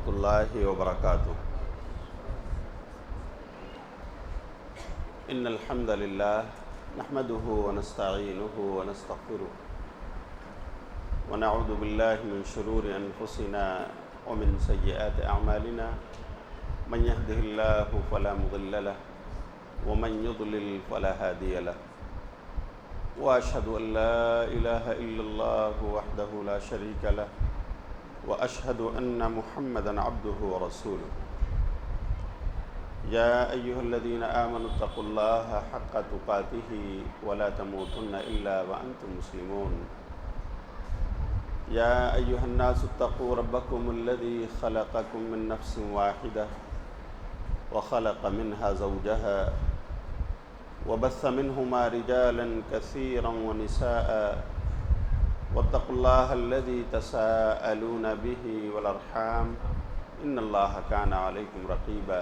ورحمۃ اللہ وبرکاتہ۔ ان الحمد للہ نحمده ونستعینه ونستغفره ونعوذ باللہ من شرور انفسنا ومن سیئات اعمالنا من يهده اللہ فلا مضل له ومن يضلل فلا هادی له واشهد ان لا الہ الا اللہ وحدہ لا شریک له واشهد ان محمدا عبده ورسوله یا ایہا الذین آمنوا اتقوا اللہ حق تقاته ولا تموتن الا وانتم مسلمون یا ایہا الناس اتقوا ربکم الذی خلقکم من نفس واحدہ وخلق منها زوجها وبث منهما رجالا كثيرا ونساء واتقوا الله الذي تساءلون به والأرحام إن الله كان عليكم رقيبا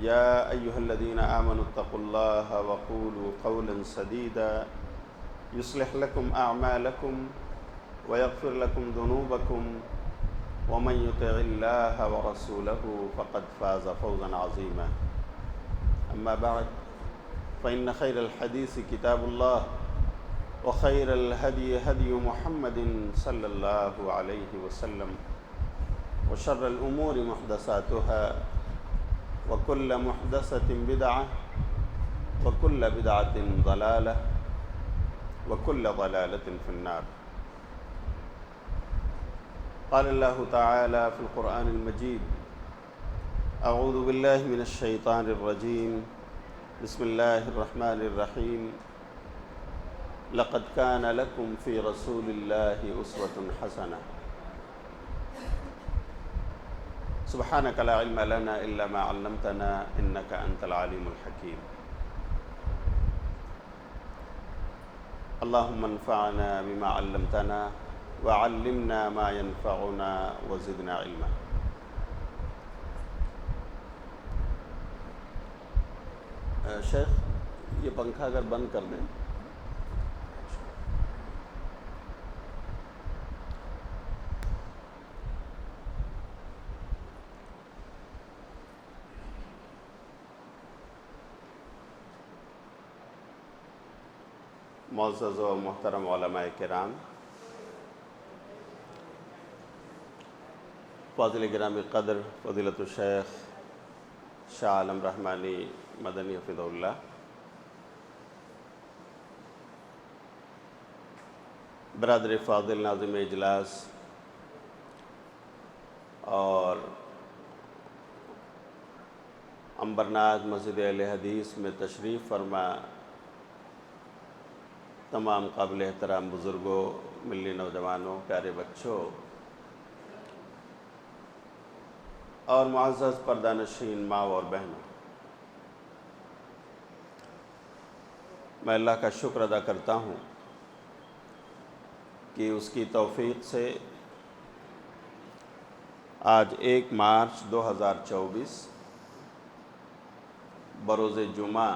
يا أيها الذين آمنوا اتقوا الله وقولوا قولا سديدا يصلح لكم أعمالكم ويغفر لكم ذنوبكم ومن يطع الله ورسوله فقد فاز فوزا عظيما أما بعد فإن خير الحديث كتاب الله وخير الهدي هدي محمد صلى الله عليه وسلم وشر الأمور محدثاتها وكل محدثة بدعة وكل بدعة ضلالة وكل ضلالة في النار قال الله تعالى في القرآن المجيد اعوذ باللہ من الشیطان الرجیم بسم اللہ الرحمن الرحیم لقد كان لكم في رسول اللہ اسوة حسنہ سبحانك لا علم لنا الا ما علمتنا انك انت العلیم الحکیم اللهم انفعنا بما علمتنا وعلمنا ما ينفعنا وزدنا علما۔ شیخ یہ پنکھا اگر بند کر دیں۔ معزز و محترم علماء کرام، فاضل گرامی قدر فضیلت الشیخ شاہ عالم رحمانی مدنی حفظہ اللہ، برادر فاضل ناظم اجلاس اور امبرناتھ مسجد اہل حدیث میں تشریف فرما تمام قابل احترام بزرگوں، ملی نوجوانوں، پیارے بچوں اور معزز پردہ نشین ماں اور بہنوں، میں اللہ کا شکر ادا کرتا ہوں کہ اس کی توفیق سے آج 1 مارچ 2024 بروز جمعہ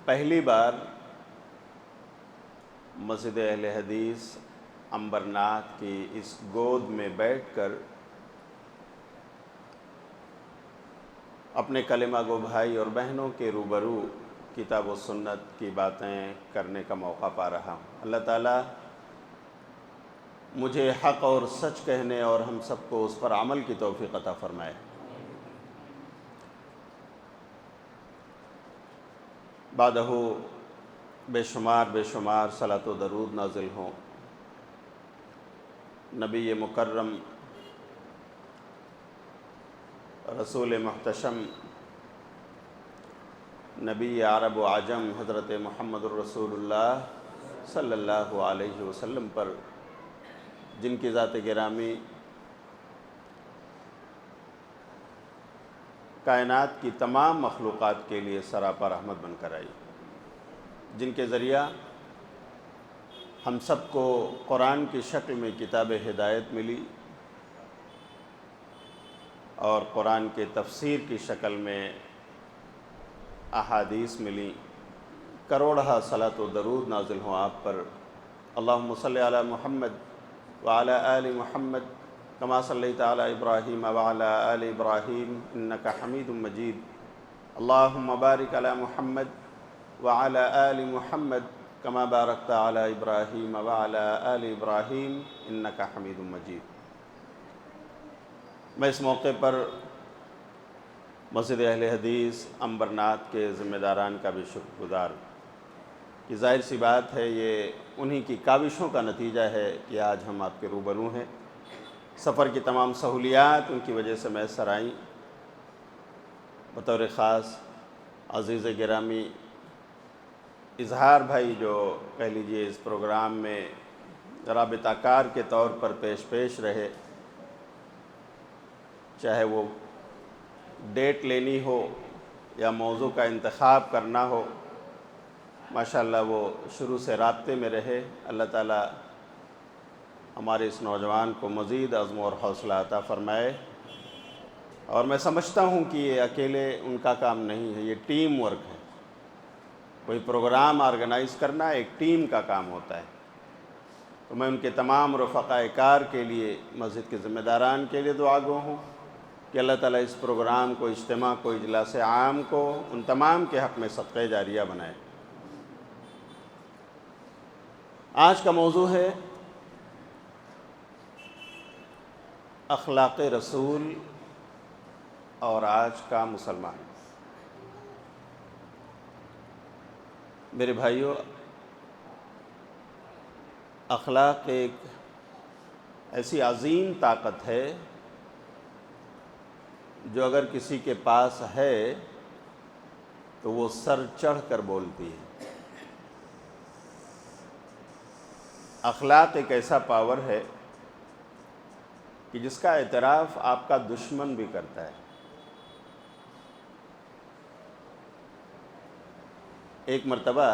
پہلی بار مسجد اہل حدیث امبرناتھ کی اس گود میں بیٹھ کر اپنے کلمہ گو بھائی اور بہنوں کے روبرو کتاب و سنت کی باتیں کرنے کا موقع پا رہا ہوں۔ اللہ تعالیٰ مجھے حق اور سچ کہنے اور ہم سب کو اس پر عمل کی توفیق عطا فرمائے۔ بعدہ بے شمار صلاۃ و درود نازل ہوں نبی مکرم، رسول محتشم، نبی عرب و عجم حضرت محمد الرسول اللہ صلی اللہ علیہ وسلم پر، جن کی ذات گرامی کائنات کی تمام مخلوقات کے لیے سراپا رحمت بن کر آئی، جن کے ذریعہ ہم سب کو قرآن کی شکل میں کتاب ہدایت ملی اور قرآن کے تفسیر کی شکل میں احادیث ملی۔ کروڑہ صلاۃ و درود نازل ہوں آپ پر۔ اللہم صلی علی محمد وعلى آل محمد كما صليت على إبراهيم وعلى آل إبراهيم إنك حميد مجيد اللهم بارك على محمد وعلى آل محمد كما باركت على إبراهيم وعلى آل إبراهيم إنك حميد مجيد۔ میں اس موقع پر مسجد اہل حدیث امبرناتھ کے ذمہ داران کا بھی شکر گزار ہوں کہ ظاہر سی بات ہے یہ انہی کی کاوشوں کا نتیجہ ہے کہ آج ہم آپ کے روبرو ہیں۔ سفر کی تمام سہولیات ان کی وجہ سے میسر آئیں۔ بطور خاص عزیز گرامی اظہار بھائی جو کہہ لیجئے اس پروگرام میں رابطہ کار کے طور پر پیش رہے، چاہے وہ ڈیٹ لینی ہو یا موضوع کا انتخاب کرنا ہو، ماشاءاللہ وہ شروع سے رابطے میں رہے۔ اللہ تعالی ہمارے اس نوجوان کو مزید عزم اور حوصلہ عطا فرمائے۔ اور میں سمجھتا ہوں کہ یہ اکیلے ان کا کام نہیں ہے، یہ ٹیم ورک ہے۔ کوئی پروگرام آرگنائز کرنا ایک ٹیم کا کام ہوتا ہے۔ تو میں ان کے تمام رفقائے کار کے لیے، مسجد کے ذمہ داران کے لیے دعا گو ہوں کہ اللہ تعالیٰ اس پروگرام کو، اجتماع کو، اجلاس عام کو ان تمام کے حق میں صدقہ جاریہ بنائے۔ آج کا موضوع ہے اخلاق رسول اور آج کا مسلمان۔ میرے بھائیو، اخلاق ایک ایسی عظیم طاقت ہے جو اگر کسی کے پاس ہے تو وہ سر چڑھ کر بولتی ہے۔ اخلاق ایک ایسا پاور ہے کہ جس کا اعتراف آپ کا دشمن بھی کرتا ہے۔ ایک مرتبہ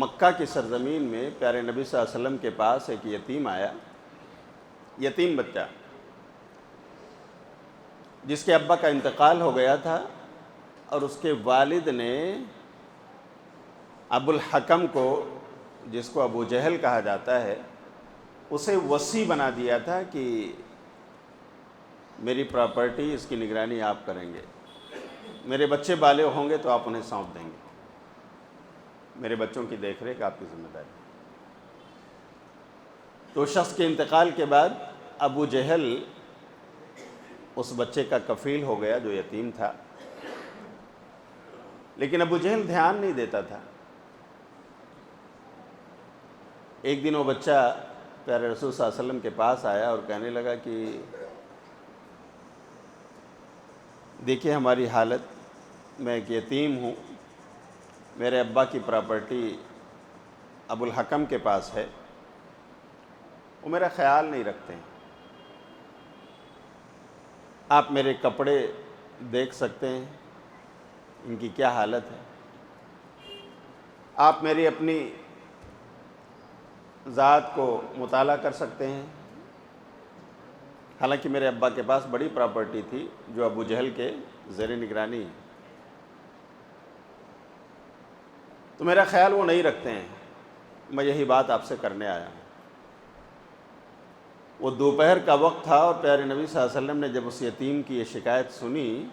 مکہ کی سرزمین میں پیارے نبی صلی اللہ علیہ وسلم کے پاس ایک یتیم آیا، یتیم بچہ جس کے ابا کا انتقال ہو گیا تھا، اور اس کے والد نے ابو الحکم کو، جس کو ابو جہل کہا جاتا ہے، اسے وصی بنا دیا تھا کہ میری پراپرٹی، اس کی نگرانی آپ کریں گے، میرے بچے بالغ ہوں گے تو آپ انہیں سونپ دیں گے، میرے بچوں کی دیکھ ریکھ آپ کی ذمہ داری۔ تو شخص کے انتقال کے بعد ابو جہل اس بچے کا کفیل ہو گیا جو یتیم تھا، لیکن ابو جہل دھیان نہیں دیتا تھا۔ ایک دن وہ بچہ پیارے رسول صلی اللہ علیہ وسلم کے پاس آیا اور کہنے لگا کہ دیکھیے ہماری حالت، میں ایک یتیم ہوں، میرے ابا کی پراپرٹی ابو الحکم کے پاس ہے، وہ میرا خیال نہیں رکھتے ہیں، آپ میرے کپڑے دیکھ سکتے ہیں ان کی کیا حالت ہے، آپ میری اپنی ذات کو مطالعہ کر سکتے ہیں۔ حالانکہ میرے ابا کے پاس بڑی پراپرٹی تھی جو ابو جہل کے زیر نگرانی، تو میرا خیال وہ نہیں رکھتے ہیں، میں یہی بات آپ سے کرنے آیا ہوں۔ وہ دوپہر کا وقت تھا اور پیارے نبی صلی اللہ علیہ وسلم نے جب اس یتیم کی یہ شکایت سنی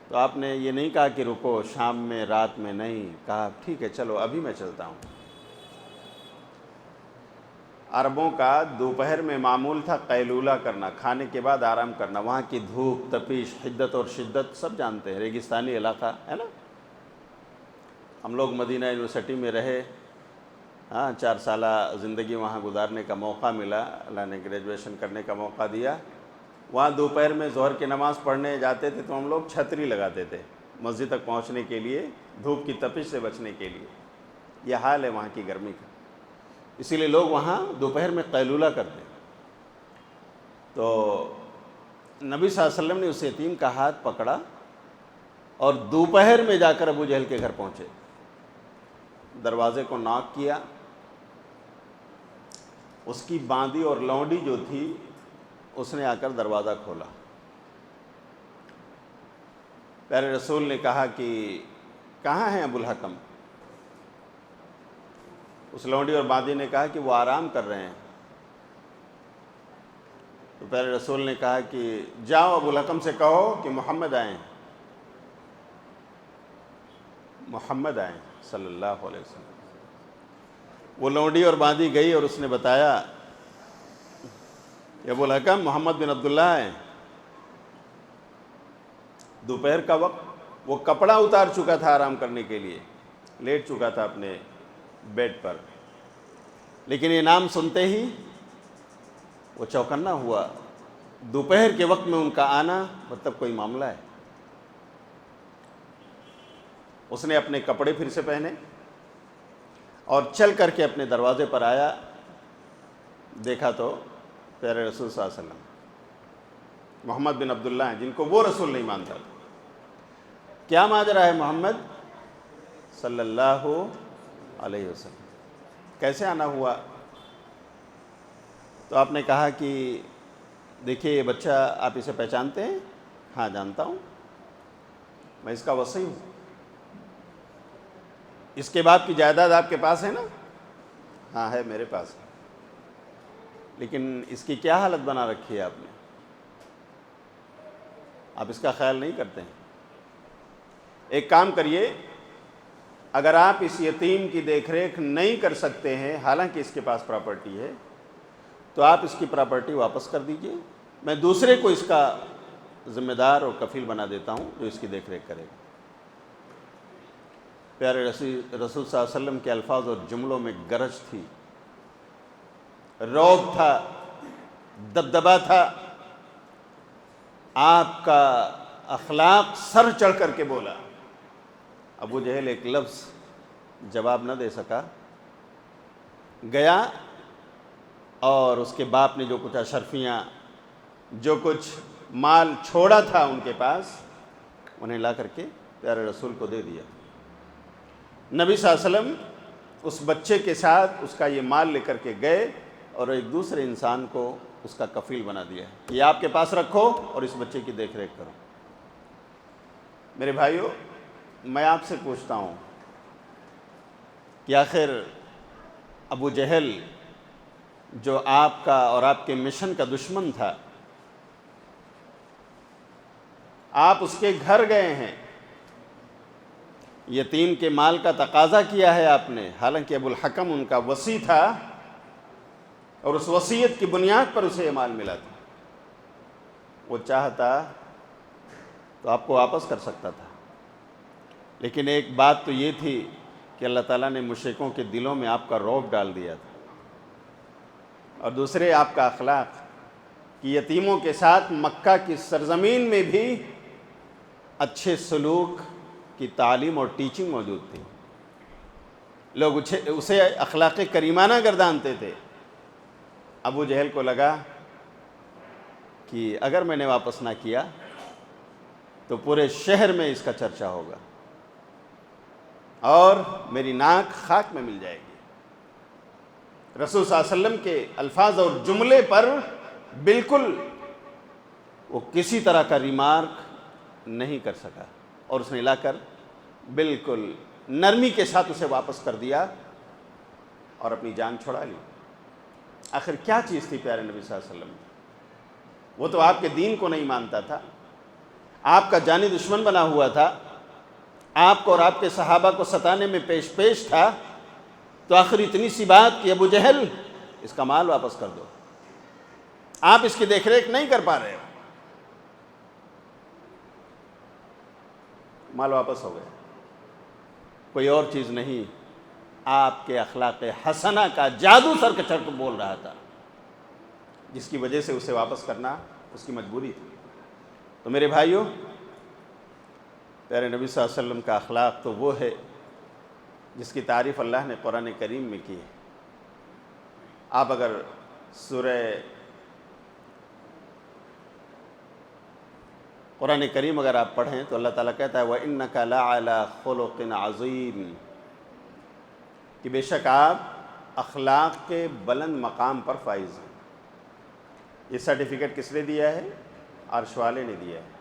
تو آپ نے یہ نہیں کہا کہ رکو، شام میں، رات میں، نہیں، کہا ٹھیک ہے چلو ابھی میں چلتا ہوں۔ عربوں کا دوپہر میں معمول تھا قیلولہ کرنا، کھانے کے بعد آرام کرنا۔ وہاں کی دھوپ، تپش، حدت اور شدت سب جانتے ہیں، ریگستانی علاقہ ہے نا۔ ہم لوگ مدینہ یونیورسٹی میں رہے، 4 سالہ زندگی وہاں گزارنے کا موقع ملا، اللہ نے گریجویشن کرنے کا موقع دیا۔ وہاں دوپہر میں ظہر کی نماز پڑھنے جاتے تھے تو ہم لوگ چھتری لگاتے تھے مسجد تک پہنچنے کے لیے، دھوپ کی تپش سے بچنے کے لیے۔ یہ حال ہے وہاں کی گرمی کا، اسی لیے لوگ وہاں دوپہر میں قیلولہ کرتے ہیں۔ تو نبی صلی اللہ علیہ وسلم نے اس یتیم کا ہاتھ پکڑا اور دوپہر میں جا کر ابو جہل کے گھر پہنچے، دروازے کو ناک کیا، اس کی باندی اور لونڈی جو تھی اس نے آ کر دروازہ کھولا۔ پیارے رسول نے کہا کہ کہاں ہیں ابو الحکم؟ اس لونڈی اور باندی نے کہا کہ وہ آرام کر رہے ہیں. تو پیارے رسول نے کہا کہ جاؤ ابو الحکم سے کہو کہ محمد آئیں، محمد آئیں صلی اللہ علیہ وسلم. وہ لونڈی اور باندی گئی اور اس نے بتایا کہ ابو الحکم محمد بن عبداللہ ہیں. دوپہر کا وقت، وہ کپڑا اتار چکا تھا آرام کرنے کے لیے، لیٹ چکا تھا اپنے بیڈ پر، لیکن یہ نام سنتے ہی وہ چوکنا ہوا. دوپہر کے وقت میں ان کا آنا مطلب کوئی معاملہ ہے. اس نے اپنے کپڑے پھر سے پہنے اور چل کر کے اپنے دروازے پر آیا. دیکھا تو پیارے رسول صلی اللہ علیہ وسلم محمد بن عبداللہ ہیں، جن کو وہ رسول نہیں مانتا تھا. کیا ماجرا ہے محمد صلی اللہ علیہ وسلم، کیسے آنا ہوا؟ تو آپ نے کہا کہ دیکھیے یہ بچہ آپ اسے پہچانتے ہیں؟ ہاں جانتا ہوں، میں اس کا وصی ہوں. اس کے باپ کی جائیداد آپ کے پاس ہے نا؟ ہاں ہے میرے پاس. لیکن اس کی کیا حالت بنا رکھی ہے آپ نے؟ آپ اس کا خیال نہیں کرتے ہیں. ایک کام کریے، اگر آپ اس یتیم کی دیکھ ریکھ نہیں کر سکتے ہیں، حالانکہ اس کے پاس پراپرٹی ہے، تو آپ اس کی پراپرٹی واپس کر دیجئے، میں دوسرے کو اس کا ذمہ دار اور کفیل بنا دیتا ہوں جو اس کی دیکھ ریکھ کرے گا. پیارے رسول صلی اللہ علیہ وسلم کے الفاظ اور جملوں میں گرج تھی، رعب تھا، دبدبا تھا. آپ کا اخلاق سر چڑھ کر کے بولا. ابو جہل ایک لفظ جواب نہ دے سکا، گیا اور اس کے باپ نے جو کچھ اشرفیاں، جو کچھ مال چھوڑا تھا ان کے پاس، انہیں لا کر کے پیارے رسول کو دے دیا. نبی صلی اللہ علیہ وسلم اس بچے کے ساتھ اس کا یہ مال لے کر کے گئے اور ایک دوسرے انسان کو اس کا کفیل بنا دیا کہ یہ آپ کے پاس رکھو اور اس بچے کی دیکھ ریکھ کرو. میرے بھائیو، میں آپ سے پوچھتا ہوں کہ آخر ابو جہل جو آپ کا اور آپ کے مشن کا دشمن تھا، آپ اس کے گھر گئے ہیں، یتیم کے مال کا تقاضا کیا ہے آپ نے، حالانکہ ابو الحکم ان کا وصی تھا اور اس وصیت کی بنیاد پر اسے یہ مال ملا تھا. وہ چاہتا تو آپ کو واپس کر سکتا تھا، لیکن ایک بات تو یہ تھی کہ اللہ تعالیٰ نے مشرکوں کے دلوں میں آپ کا رعب ڈال دیا تھا، اور دوسرے آپ کا اخلاق کہ یتیموں کے ساتھ مکہ کی سرزمین میں بھی اچھے سلوک کی تعلیم اور ٹیچنگ موجود تھی. لوگ اسے اخلاق کریمانہ گردانتے تھے. ابو جہل کو لگا کہ اگر میں نے واپس نہ کیا تو پورے شہر میں اس کا چرچا ہوگا اور میری ناک خاک میں مل جائے گی. رسول صلی اللہ علیہ وسلم کے الفاظ اور جملے پر بالکل وہ کسی طرح کا ریمارک نہیں کر سکا اور اس نے لا کر بالکل نرمی کے ساتھ اسے واپس کر دیا اور اپنی جان چھڑا لی. آخر کیا چیز تھی پیارے نبی صلی اللہ علیہ وسلم؟ وہ تو آپ کے دین کو نہیں مانتا تھا، آپ کا جانی دشمن بنا ہوا تھا، آپ کو اور آپ کے صحابہ کو ستانے میں پیش تھا. تو آخر اتنی سی بات کہ ابو جہل اس کا مال واپس کر دو، آپ اس کی دیکھ ریکھ نہیں کر پا رہے ہو. مال واپس ہو گئے. کوئی اور چیز نہیں، آپ کے اخلاق حسنہ کا جادو سر کے چڑھ بول رہا تھا، جس کی وجہ سے اسے واپس کرنا اس کی مجبوری تھی. تو میرے بھائیو، پیارے نبی صلی اللہ علیہ وسلم کا اخلاق تو وہ ہے جس کی تعریف اللہ نے قرآن کریم میں کی ہے. آپ اگر سورہ قرآن کریم اگر آپ پڑھیں تو اللہ تعالیٰ کہتا ہے وَإِنَّكَ لَعَلَىٰ خُلُقٍ عَظِيمٍ، کہ بے شک آپ اخلاق کے بلند مقام پر فائز ہیں. یہ سرٹیفکیٹ کس نے دیا ہے؟ عرش والے نے دیا ہے.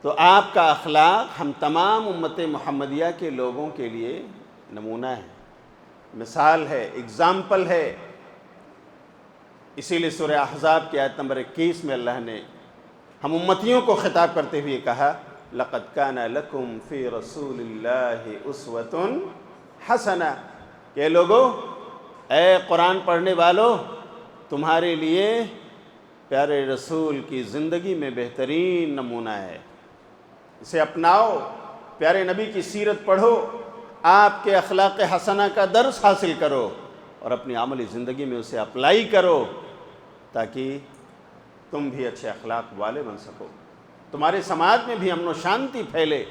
تو آپ کا اخلاق ہم تمام امت محمدیہ کے لوگوں کے لیے نمونہ ہے. مثال ہے، اگزامپل ہے۔ اسی لیے سورہ احزاب کی آیت نمبر 21 میں اللہ نے ہم امتیوں کو خطاب کرتے ہوئے کہا لَقَدْ كَانَ لَكُمْ فِي رَسُولِ اللَّهِ أُسْوَةٌ حَسَنَةٌ کہ لوگو، اے قرآن پڑھنے والو، تمہارے لیے پیارے رسول کی زندگی میں بہترین نمونہ ہے، اسے اپناؤ، پیارے نبی کی سیرت پڑھو، آپ کے اخلاق حسنہ کا درس حاصل کرو اور اپنی عملی زندگی میں اسے اپلائی کرو تاکہ تم بھی اچھے اخلاق والے بن سکو، تمہارے سماج میں بھی امن و شانتی پھیلے،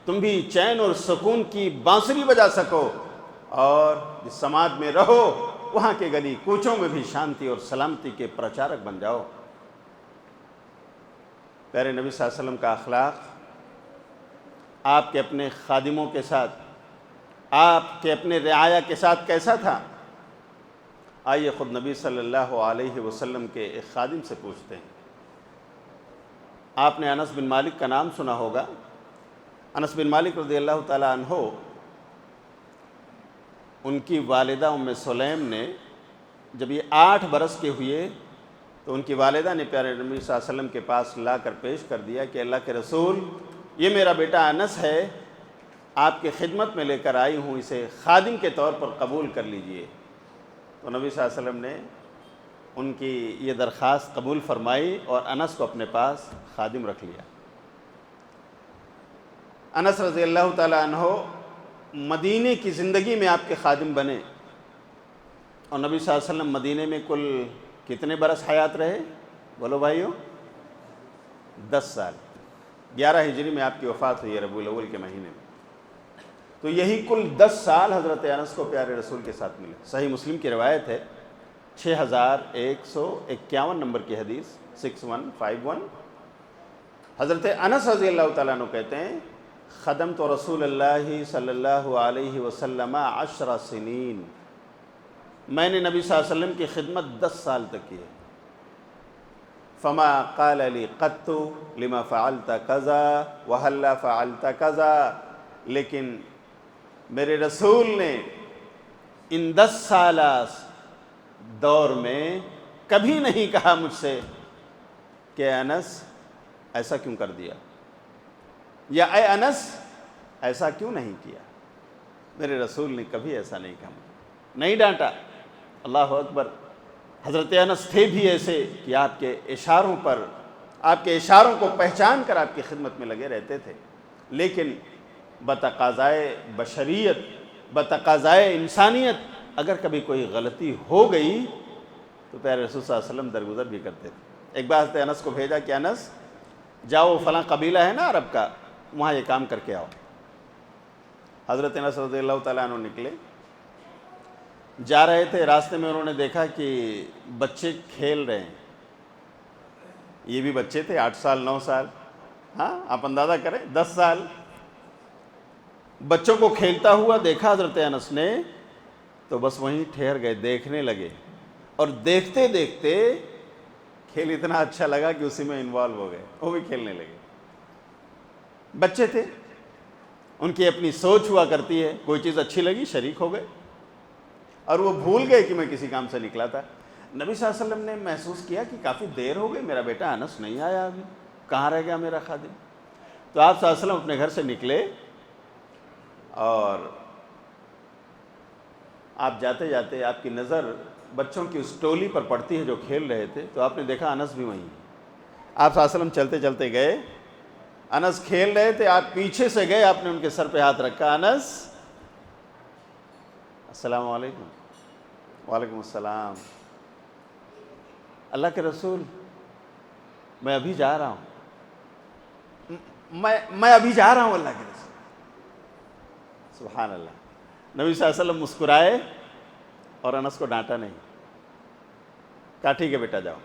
تم بھی چین اور سکون کی بانسری بجا سکو، اور جس سماج میں رہو وہاں کے گلی کوچوں میں بھی شانتی اور سلامتی کے پرچارک بن جاؤ۔ پیارے نبی صلی اللہ علیہ وسلم کا اخلاق آپ کے اپنے خادموں کے ساتھ، آپ کے اپنے رعایا کے ساتھ کیسا تھا؟ آئیے خود نبی صلی اللہ علیہ وسلم کے ایک خادم سے پوچھتے ہیں۔ آپ نے انس بن مالک کا نام سنا ہوگا۔ انس بن مالک رضی اللہ تعالیٰ عنہ، ان کی والدہ ام سلیم نے جب یہ 8 برس کے ہوئے تو ان کی والدہ نے پیارے نبی صلی اللہ علیہ وسلم کے پاس لا کر پیش کر دیا کہ اللہ کے رسول، یہ میرا بیٹا انس ہے، آپ کی خدمت میں لے کر آئی ہوں، اسے خادم کے طور پر قبول کر لیجئے۔ تو نبی صلی اللہ علیہ وسلم نے ان کی یہ درخواست قبول فرمائی اور انس کو اپنے پاس خادم رکھ لیا۔ انس رضی اللہ تعالیٰ عنہ مدینے کی زندگی میں آپ کے خادم بنے، اور نبی صلی اللہ علیہ وسلم مدینے میں کل کتنے برس حیات رہے؟ بولو بھائیو، 10 سال۔ 11 ہجری میں آپ کی وفات ہوئی ہے ربیع الاول کے مہینے میں۔ تو یہی کل 10 سال حضرت انس کو پیارے رسول کے ساتھ ملے۔ صحیح مسلم کی روایت ہے، 6151 نمبر کی حدیث، 6151۔ حضرت انس رضی اللہ تعالیٰ عنہ کہتے ہیں خدمت رسول اللہ صلی اللہ علیہ وسلم 10 سنین، میں نے نبی صلی اللہ علیہ وسلم کی خدمت 10 سال تک کی ہے۔ فما قال لی قط لما فعلت کذا وہلا فعلت کذا، لیکن میرے رسول نے ان 10 سالہ دور میں کبھی نہیں کہا مجھ سے کہ انس ایسا کیوں کر دیا، یا اے انس ایسا کیوں نہیں کیا۔ میرے رسول نے کبھی ایسا نہیں کہا، نہیں ڈانٹا۔ اللہ اکبر۔ حضرت انس تھے بھی ایسے کہ آپ کے اشاروں پر، آپ کے اشاروں کو پہچان کر آپ کی خدمت میں لگے رہتے تھے، لیکن بتقاضائے بشریت، بتقاضائے انسانیت اگر کبھی کوئی غلطی ہو گئی تو پیارے رسول صلی اللہ علیہ وسلم درگزر بھی کرتے تھے۔ ایک بار حضرت انس کو بھیجا کہ انس جاؤ، فلاں قبیلہ ہے نا عرب کا، وہاں یہ کام کر کے آؤ۔ حضرت انس رضی اللہ تعالیٰ عنہ نکلے، جا رہے تھے، راستے میں انہوں نے دیکھا کہ بچے کھیل رہے ہیں۔ یہ بھی بچے تھے، 8 سال 9 سال، ہاں آپ اندازہ کریں، 10 سال۔ بچوں کو کھیلتا ہوا دیکھا حضرت انس نے تو بس وہیں ٹھہر گئے، دیکھنے لگے، اور دیکھتے دیکھتے کھیل اتنا اچھا لگا کہ اسی میں انوالو ہو گئے، وہ بھی کھیلنے لگے۔ بچے تھے، ان کی اپنی سوچ ہوا کرتی ہے، کوئی چیز اچھی لگی شریک ہو گئے، اور وہ بھول گئے کہ میں کسی کام سے نکلا تھا۔ نبی صلی اللہ علیہ وسلم نے محسوس کیا کہ کافی دیر ہو گئی، میرا بیٹا انس نہیں آیا ابھی، کہاں رہ گیا میرا خادم؟ تو آپ صلی اللہ علیہ وسلم اپنے گھر سے نکلے، اور آپ جاتے جاتے آپ کی نظر بچوں کی اس ٹولی پر پڑتی ہے جو کھیل رہے تھے، تو آپ نے دیکھا انس بھی وہیں۔ آپ صلی اللہ علیہ وسلم چلتے چلتے گئے، انس کھیل رہے تھے، آپ پیچھے سے گئے، آپ نے ان کے سر پہ ہاتھ رکھا، انس السلام علیکم۔ وعلیکم السلام۔ اللہ کے رسول، میں ابھی جا رہا ہوں، میں ابھی جا رہا ہوں اللہ کے رسول۔ سبحان اللہ۔ نبی صلی اللہ علیہ وسلم مسکرائے اور انس کو ڈانٹا نہیں، کہا ٹھیک ہے بیٹا جاؤ۔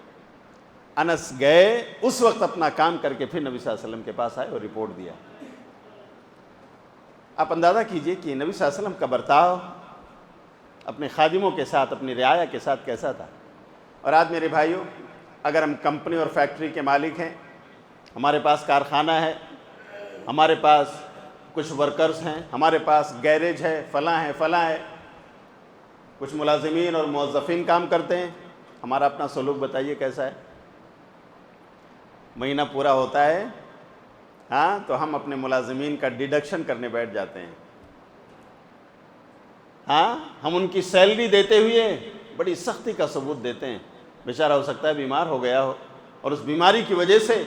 انس گئے، اس وقت اپنا کام کر کے پھر نبی صلی اللہ علیہ وسلم کے پاس آئے اور رپورٹ دیا۔ آپ اندازہ کیجئے کہ نبی صلی اللہ علیہ وسلم کا برتاؤ اپنے خادموں کے ساتھ، اپنی رعایا کے ساتھ کیسا تھا۔ اور آج میرے بھائیوں، اگر ہم کمپنی اور فیکٹری کے مالک ہیں، ہمارے پاس کارخانہ ہے، ہمارے پاس کچھ ورکرز ہیں، ہمارے پاس گیریج ہے، فلاں ہے، کچھ ملازمین اور موظفین کام کرتے ہیں، ہمارا اپنا سلوک بتائیے کیسا ہے؟ مہینہ پورا ہوتا ہے ہاں تو ہم اپنے ملازمین کا ڈیڈکشن کرنے بیٹھ جاتے ہیں، ہاں ہم ان کی سیلری دیتے ہوئے بڑی سختی کا ثبوت دیتے ہیں، بیچارہ ہو سکتا ہے بیمار ہو گیا ہو اور اس بیماری کی وجہ سے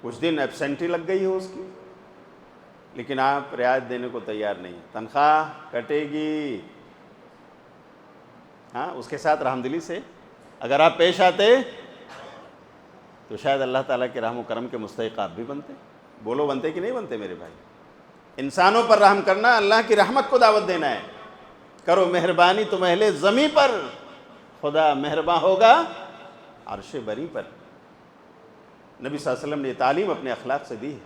کچھ دن ایبسینٹی لگ گئی ہو اس کی، لیکن آپ رعایت دینے کو تیار نہیں، تنخواہ کٹے گی، ہاں اس کے ساتھ رحمدلی سے اگر آپ پیش آتے تو شاید اللہ تعالیٰ کے رحم و کرم کے مستحق آپ بھی بنتے۔ بولو بنتے کہ نہیں بنتے میرے بھائی؟ انسانوں پر رحم کرنا اللہ کی رحمت کو دعوت دینا ہے۔ کرو مہربانی تم اہل زمیں پر، خدا مہرباں ہوگا عرش بری پر۔ نبی صلی اللہ علیہ وسلم نے یہ تعلیم اپنے اخلاق سے دی ہے،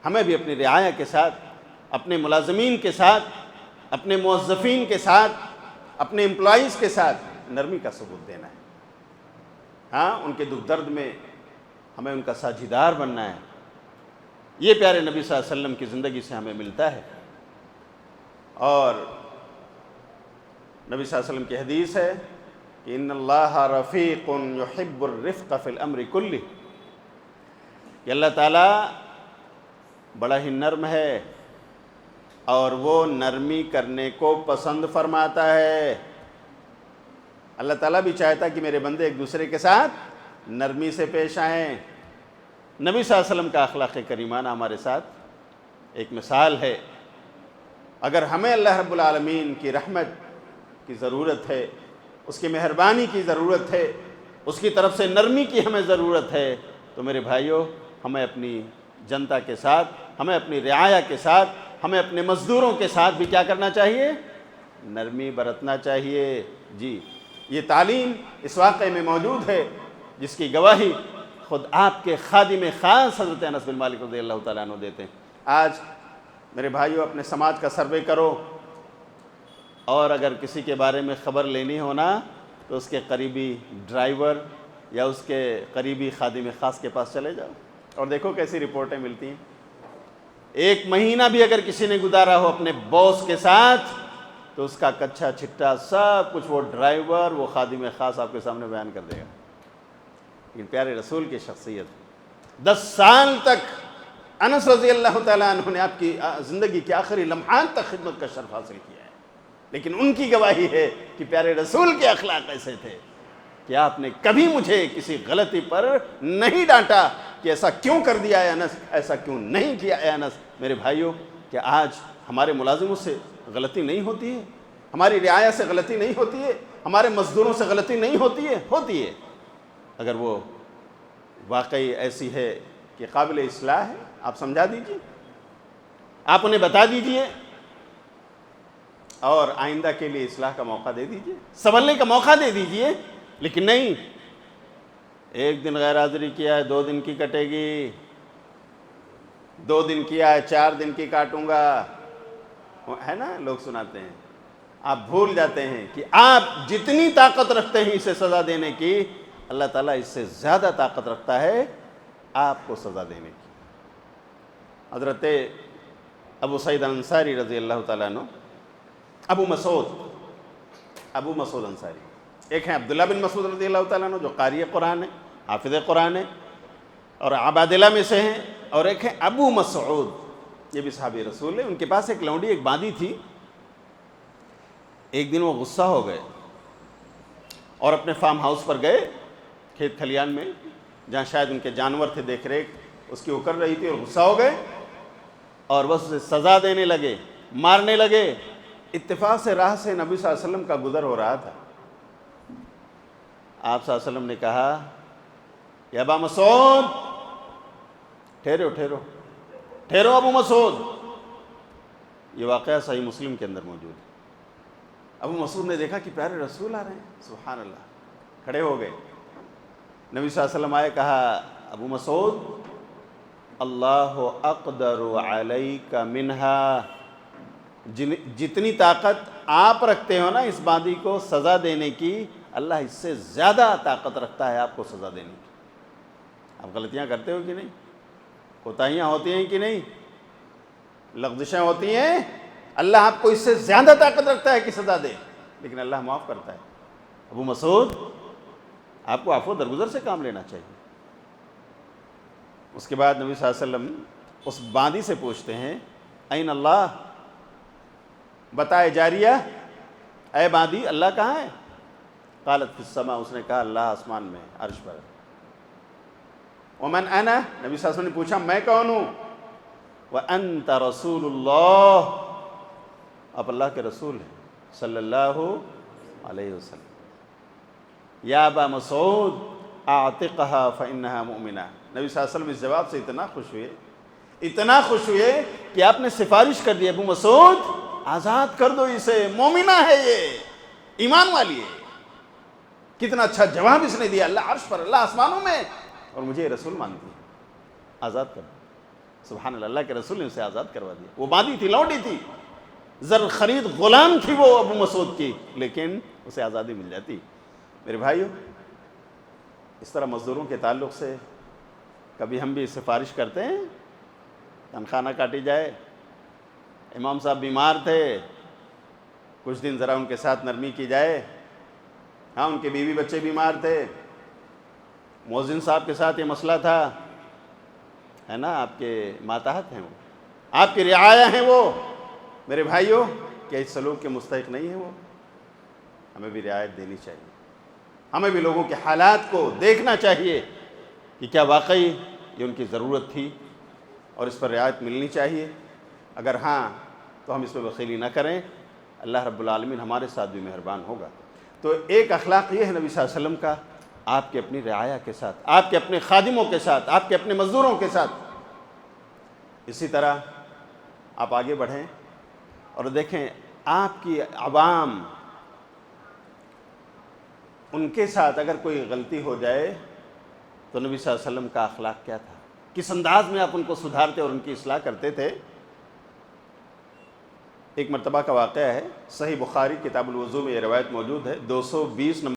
ہمیں بھی اپنی رعایا کے ساتھ، اپنے ملازمین کے ساتھ، اپنے موظفین کے ساتھ، اپنے امپلائیز کے ساتھ نرمی کا ثبوت دینا ہے، ہاں ان کے دکھ درد میں ہمیں ان کا ساجھیدار بننا ہے۔ یہ پیارے نبی صلی اللہ علیہ وسلم کی زندگی سے ہمیں ملتا ہے۔ اور نبی صلی اللہ علیہ وسلم کی حدیث ہے کہ ان اللہ رفیق یحب الرفق فی الامر کلہ، کہ اللہ تعالیٰ بڑا ہی نرم ہے اور وہ نرمی کرنے کو پسند فرماتا ہے۔ اللہ تعالیٰ بھی چاہتا کہ میرے بندے ایک دوسرے کے ساتھ نرمی سے پیش آئیں۔ نبی صلی اللہ علیہ وسلم کا اخلاق کریمانہ ہمارے ساتھ ایک مثال ہے۔ اگر ہمیں اللہ رب العالمین کی رحمت کی ضرورت ہے، اس کی مہربانی کی ضرورت ہے، اس کی طرف سے نرمی کی ہمیں ضرورت ہے، تو میرے بھائیوں ہمیں اپنی جنتا کے ساتھ، ہمیں اپنی رعایا کے ساتھ، ہمیں اپنے مزدوروں کے ساتھ بھی کیا کرنا چاہیے؟ نرمی برتنا چاہیے۔ جی یہ تعلیم اس واقعے میں موجود ہے جس کی گواہی خود آپ کے خادم خاص حضرت انس بن مالک رضی اللہ تعالیٰ عنہ دیتے ہیں۔ آج میرے بھائیوں اپنے سماج کا سروے کرو، اور اگر کسی کے بارے میں خبر لینی ہونا تو اس کے قریبی ڈرائیور یا اس کے قریبی خادم خاص کے پاس چلے جاؤ اور دیکھو کیسی رپورٹیں ملتی ہیں۔ ایک مہینہ بھی اگر کسی نے گزارا ہو اپنے باس کے ساتھ تو اس کا کچھا چھٹا سب کچھ وہ ڈرائیور، وہ خادم خاص آپ کے سامنے بیان کر دے گا۔ لیکن پیارے رسول کی شخصیت، 10 سال تک انس رضی اللہ تعالیٰ عنہ نے آپ کی زندگی کے آخری لمحات تک خدمت کا شرف حاصل کیا ہے، لیکن ان کی گواہی ہے کہ پیارے رسول کے اخلاق ایسے تھے کہ آپ نے کبھی مجھے کسی غلطی پر نہیں ڈانٹا کہ ایسا کیوں کر دیا ہے انس، ایسا کیوں نہیں کیا ہے انس۔ میرے بھائیوں کہ آج ہمارے ملازموں سے غلطی نہیں ہوتی ہے، ہماری رعایا سے غلطی نہیں ہوتی ہے، ہمارے مزدوروں سے غلطی نہیں ہوتی ہے، ہوتی ہے۔ اگر وہ واقعی ایسی ہے کہ قابل اصلاح ہے، آپ سمجھا دیجیے، آپ انہیں بتا دیجیے اور آئندہ کے لیے اصلاح کا موقع دے دیجیے، سنبھلنے کا موقع دے دیجیے۔ لیکن نہیں، ایک دن غیر حاضری کیا ہے 2 دن کی کٹے گی، 2 دن کیا ہے 4 دن کی کاٹوں گا، ہے نا لوگ سناتے ہیں۔ آپ بھول جاتے ہیں کہ آپ جتنی طاقت رکھتے ہیں اسے سزا دینے کی، اللہ تعالیٰ اس سے زیادہ طاقت رکھتا ہے آپ کو سزا دینے کی۔ حضرت ابو سعید انصاری رضی اللہ تعالیٰ عنہ، ابو مسعود انصاری، ایک ہیں عبداللہ بن مسعود رضی اللہ تعالیٰ عنہ جو قاری قرآن ہے، حافظ قرآن ہے اور عبادلہ میں سے ہیں، اور ایک ہیں ابو مسعود، یہ بھی صحابی رسول ہے۔ ان کے پاس ایک لونڈی، ایک باندی تھی۔ ایک دن وہ غصہ ہو گئے اور اپنے فارم ہاؤس پر گئے، کھیت کھلیان میں جہاں شاید ان کے جانور تھے، دیکھ ریکھ اس کی وہ کر رہی تھی، اور غصہ ہو گئے اور بس اسے سزا دینے لگے، مارنے لگے۔ اتفاق سے راہ سے نبی صلی اللہ علیہ وسلم کا گزر ہو رہا تھا۔ آپ صلی اللہ علیہ وسلم نے کہا یا ابا مسعود، ٹھہرو ابو مسعود۔ یہ واقعہ صحیح مسلم کے اندر موجود ہے۔ ابو مسعود نے دیکھا کہ پیارے رسول آ رہے ہیں، سبحان اللہ، کھڑے ہو گئے۔ نبی صلی اللہ علیہ وسلم آئے، کہا ابو مسعود اللہ اقدر علیک منہا، جتنی طاقت آپ رکھتے ہو نا اس باندی کو سزا دینے کی، اللہ اس سے زیادہ طاقت رکھتا ہے آپ کو سزا دینے کی۔ آپ غلطیاں کرتے ہو کہ نہیں؟ کوتاہیاں ہوتی ہیں کہ نہیں؟ لغزشیں ہوتی ہیں؟ اللہ آپ کو اس سے زیادہ طاقت رکھتا ہے کہ سزا دے۔ لیکن اللہ معاف کرتا ہے۔ ابو مسعود، آپ کو عفو درگزر سے کام لینا چاہیے۔ اس کے بعد نبی صلی اللہ علیہ وسلم اس باندی سے پوچھتے ہیں این اللہ، بتائے جاریہ، اے باندی اللہ کہاں ہے؟ قالت فی السماء، اس نے کہا اللہ آسمان میں عرش پر۔ ومن انا، نبی صلی اللہ علیہ وسلم نے پوچھا میں کون ہوں؟ وانت رسول اللہ، آپ اللہ کے رسول ہیں صلی اللہ علیہ وسلم۔ یا ابا مسعود اعتقها فانها مؤمنہ، نبی صلی اللہ علیہ وسلم اس جواب سے اتنا خوش ہوئے کہ آپ نے سفارش کر دی، ابو مسعود آزاد کر دو اسے، مومنہ ہے، یہ ایمان والی ہے۔ کتنا اچھا جواب اس نے دیا، اللہ عرش پر، اللہ آسمانوں میں، اور مجھے رسول مانتی ہے، آزاد کر دو۔ سبحان اللہ، اللہ کے رسول نے اسے آزاد کروا دیا۔ وہ باندھی تھی، لونڈی تھی، زر خرید غلام تھی وہ ابو مسعود کی، لیکن اسے آزادی مل جاتی۔ میرے بھائیو، اس طرح مزدوروں کے تعلق سے کبھی ہم بھی سفارش کرتے ہیں، تنخواہ نہ کاٹی جائے۔ امام صاحب بیمار تھے، کچھ دن ذرا ان کے ساتھ نرمی کی جائے۔ ہاں، ان کے بیوی بچے بیمار تھے، مؤذن صاحب کے ساتھ یہ مسئلہ تھا، ہے نا، آپ کے ماتحت ہیں وہ، آپ کی رعایا ہیں وہ۔ میرے بھائیوں، کیا اس سلوک کے مستحق نہیں ہیں وہ؟ ہمیں بھی رعایت دینی چاہیے، ہمیں بھی لوگوں کے حالات کو دیکھنا چاہیے کہ کیا واقعی یہ ان کی ضرورت تھی اور اس پر رعایت ملنی چاہیے۔ اگر ہاں تو ہم اس پہ بخیلی نہ کریں، اللہ رب العالمین ہمارے ساتھ بھی مہربان ہوگا۔ تو ایک اخلاق یہ ہے نبی صلی اللہ علیہ وسلم کا، آپ کے اپنی رعایا کے ساتھ، آپ کے اپنے خادموں کے ساتھ، آپ کے اپنے مزدوروں کے ساتھ۔ اسی طرح آپ آگے بڑھیں اور دیکھیں آپ کی عوام، ان کے ساتھ اگر کوئی غلطی ہو جائے تو نبی صلی اللہ علیہ وسلم کا اخلاق کیا تھا، کس انداز میں آپ ان کو سدھارتے اور ان کی اصلاح کرتے تھے۔ ایک مرتبہ کا واقعہ ہے، صحیح بخاری کتاب الوضو میں یہ روایت موجود ہے، 220 نمبر